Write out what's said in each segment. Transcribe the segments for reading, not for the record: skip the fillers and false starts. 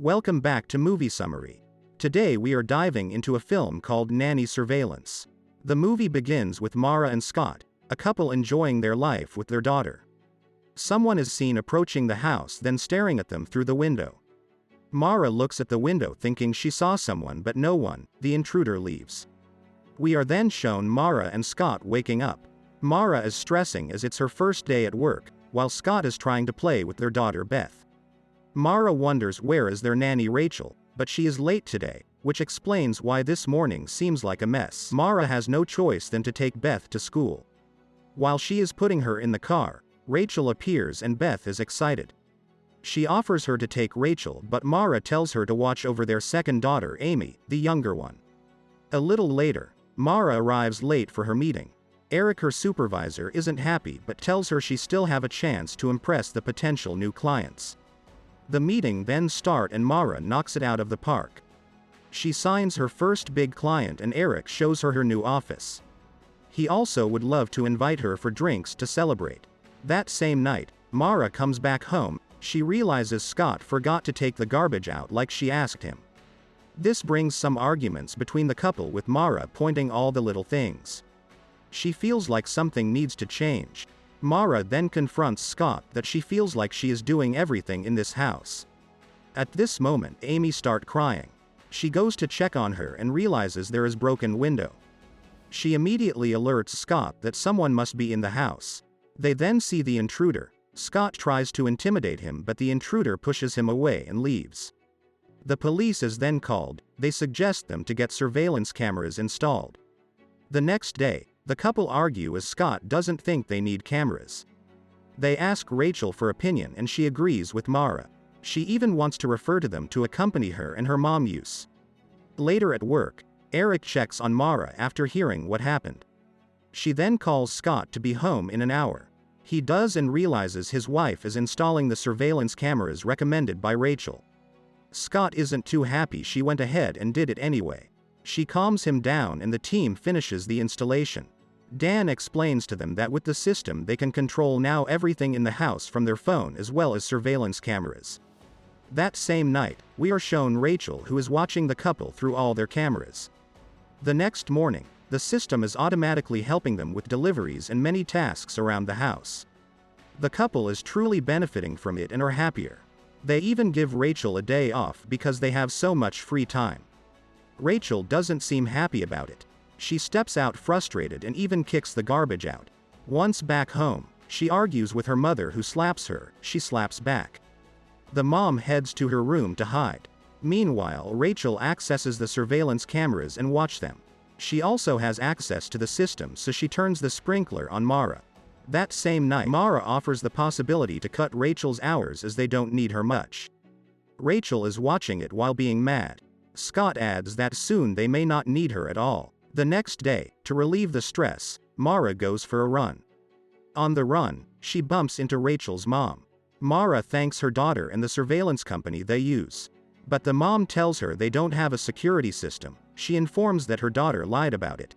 Welcome back to Movie Summary. Today we are diving into a film called Nanny Surveillance. The movie begins with Mara and Scott, a couple enjoying their life with their daughter. Someone is seen approaching the house, then staring at them through the window. Mara looks at the window thinking she saw someone, but no one. The intruder leaves. We are then shown Mara and Scott waking up. Mara is stressing as it's her first day at work, while Scott is trying to play with their daughter Beth. Mara wonders where is their nanny Rachel, but she is late today, which explains why this morning seems like a mess. Mara has no choice than to take Beth to school. While she is putting her in the car, Rachel appears and Beth is excited. She offers her to take Rachel, but Mara tells her to watch over their second daughter Amy, the younger one. A little later, Mara arrives late for her meeting. Eric, her supervisor, isn't happy but tells her she still have a chance to impress the potential new clients. The meeting then starts and Mara knocks it out of the park. She signs her first big client and Eric shows her new office. He also would love to invite her for drinks to celebrate. That same night, Mara comes back home. She realizes Scott forgot to take the garbage out like she asked him. This brings some arguments between the couple, with Mara pointing all the little things. She feels like something needs to change. Mara then confronts Scott that she feels like she is doing everything in this house. At this moment, Amy starts crying. She goes to check on her and realizes there is a broken window. She immediately alerts Scott that someone must be in the house. They then see the intruder. Scott tries to intimidate him, but the intruder pushes him away and leaves. The police is then called. They suggest them to get surveillance cameras installed. The next day, the couple argue as Scott doesn't think they need cameras. They ask Rachel for opinion and she agrees with Mara. She even wants to refer to them to accompany her and her mom use. Later at work, Eric checks on Mara after hearing what happened. She then calls Scott to be home in an hour. He does and realizes his wife is installing the surveillance cameras recommended by Rachel. Scott isn't too happy she went ahead and did it anyway. She calms him down and the team finishes the installation. Dan explains to them that with the system they can control now everything in the house from their phone as well as surveillance cameras. That same night, we are shown Rachel, who is watching the couple through all their cameras. The next morning, the system is automatically helping them with deliveries and many tasks around the house. The couple is truly benefiting from it and are happier. They even give Rachel a day off because they have so much free time. Rachel doesn't seem happy about it. She steps out frustrated and even kicks the garbage out. Once back home, she argues with her mother, who slaps her. She slaps back. The mom heads to her room to hide. Meanwhile, Rachel accesses the surveillance cameras and watches them. She also has access to the system, so she turns the sprinkler on Mara. That same night, Mara offers the possibility to cut Rachel's hours as they don't need her much. Rachel is watching it while being mad. Scott adds that soon they may not need her at all. The next day, to relieve the stress, Mara goes for a run. On the run, she bumps into Rachel's mom. Mara thanks her daughter and the surveillance company they use. But the mom tells her they don't have a security system. She informs that her daughter lied about it.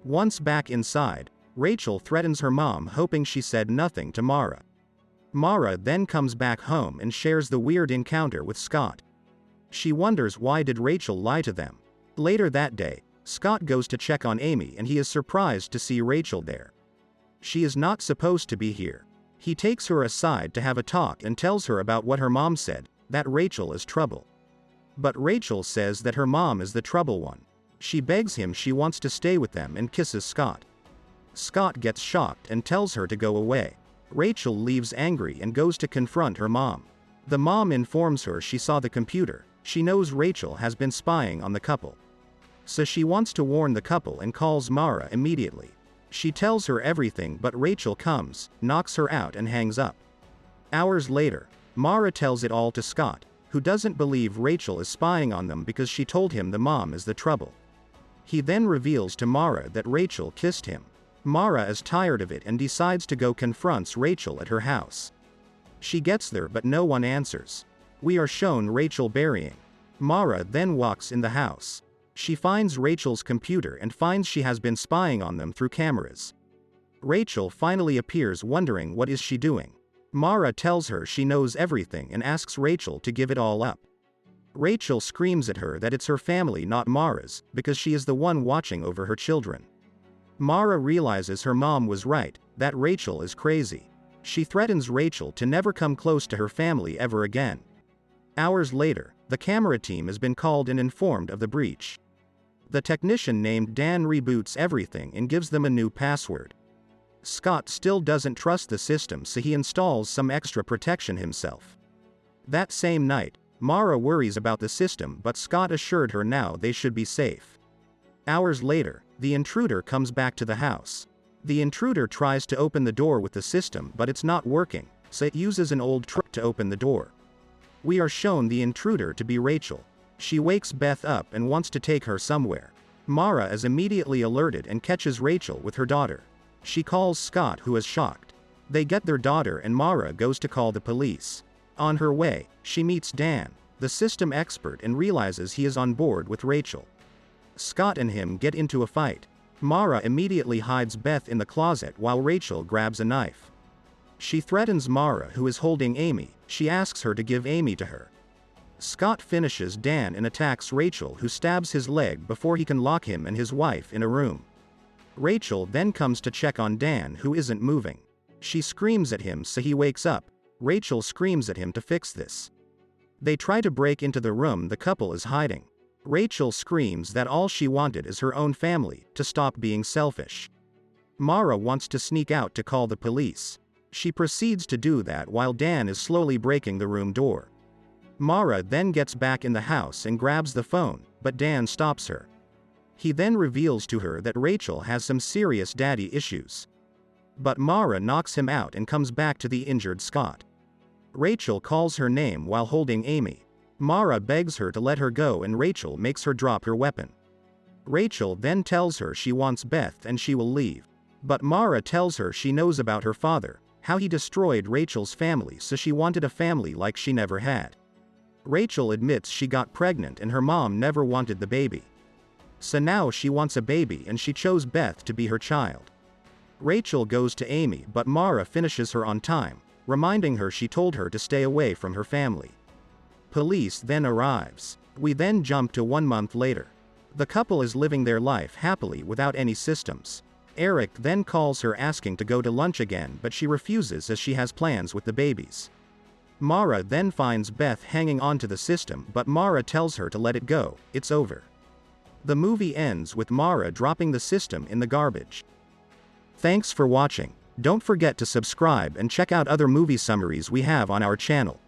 Once back inside, Rachel threatens her mom, hoping she said nothing to Mara. Mara then comes back home and shares the weird encounter with Scott. She wonders why did Rachel lie to them. Later that day, Scott goes to check on Amy and he is surprised to see Rachel there. She is not supposed to be here. He takes her aside to have a talk and tells her about what her mom said, that Rachel is trouble. But Rachel says that her mom is the trouble one. She begs him she wants to stay with them and kisses Scott. Scott gets shocked and tells her to go away. Rachel leaves angry and goes to confront her mom. The mom informs her she saw the computer. She knows Rachel has been spying on the couple. So she wants to warn the couple and calls Mara immediately. She tells her everything, but Rachel comes, knocks her out and hangs up. Hours later, Mara tells it all to Scott, who doesn't believe Rachel is spying on them because she told him the mom is the trouble. He then reveals to Mara that Rachel kissed him. Mara is tired of it and decides to go confronts Rachel at her house. She gets there but no one answers. We are shown Rachel burying. Mara then walks in the house. She finds Rachel's computer and finds she has been spying on them through cameras. Rachel finally appears, wondering what is she doing. Mara tells her she knows everything and asks Rachel to give it all up. Rachel screams at her that it's her family, not Mara's, because she is the one watching over her children. Mara realizes her mom was right, that Rachel is crazy. She threatens Rachel to never come close to her family ever again. Hours later, the camera team has been called and informed of the breach. The technician named Dan reboots everything and gives them a new password. Scott still doesn't trust the system, so he installs some extra protection himself. That same night, Mara worries about the system, but Scott assured her now they should be safe. Hours later, the intruder comes back to the house. The intruder tries to open the door with the system, but it's not working, so it uses an old trick to open the door. We are shown the intruder to be Rachel. She wakes Beth up and wants to take her somewhere. Mara is immediately alerted and catches Rachel with her daughter. She calls Scott, who is shocked. They get their daughter and Mara goes to call the police. On her way, she meets Dan, the system expert, and realizes he is on board with Rachel. Scott and him get into a fight. Mara immediately hides Beth in the closet while Rachel grabs a knife. She threatens Mara, who is holding Amy. She asks her to give Amy to her. Scott finishes Dan and attacks Rachel, who stabs his leg before he can lock him and his wife in a room. Rachel then comes to check on Dan, who isn't moving. She screams at him so he wakes up. Rachel screams at him to fix this. They try to break into the room the couple is hiding. Rachel screams that all she wanted is her own family, to stop being selfish. Mara wants to sneak out to call the police. She proceeds to do that while Dan is slowly breaking the room door. Mara then gets back in the house and grabs the phone, but Dan stops her. He then reveals to her that Rachel has some serious daddy issues. But Mara knocks him out and comes back to the injured Scott. Rachel calls her name while holding Amy. Mara begs her to let her go and Rachel makes her drop her weapon. Rachel then tells her she wants Beth and she will leave. But Mara tells her she knows about her father, how he destroyed Rachel's family, so she wanted a family like she never had. Rachel admits she got pregnant and her mom never wanted the baby. So now she wants a baby and she chose Beth to be her child. Rachel goes to Amy, but Mara finishes her on time, reminding her she told her to stay away from her family. Police then arrives. We then jump to 1 month later. The couple is living their life happily without any systems. Eric then calls her asking to go to lunch again, but she refuses as she has plans with the babies. Mara then finds Beth hanging onto the system, but Mara tells her to let it go, it's over. The movie ends with Mara dropping the system in the garbage. Thanks for watching. Don't forget to subscribe and check out other movie summaries we have on our channel.